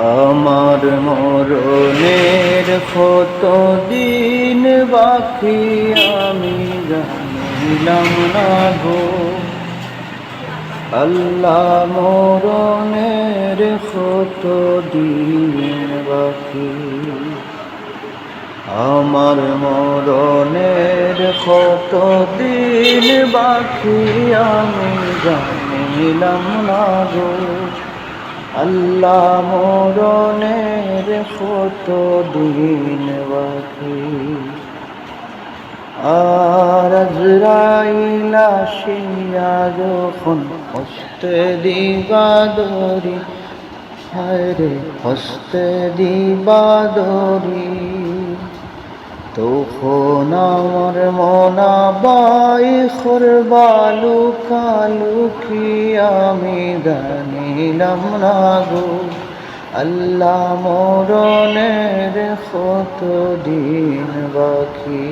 আমার মরণের কত দিন বাকি আমি জানিলাম না গো। আল্লাহ মরণের কত দিন বাকি, আমার মরণের কত দিন বাকি আমি জানিলাম না গো। আল্লাহ মরণের কত দিন বাকি। আর আজরাইল আসিয়া যখন হস্তে দিবা দরি, হায়রে হস্তে দিবা দরি, তখন আমার মনা বাই করবা লুকালুকি আমি জানিলাম না গো। আল্লাহ মরণের কত দিন বাকি।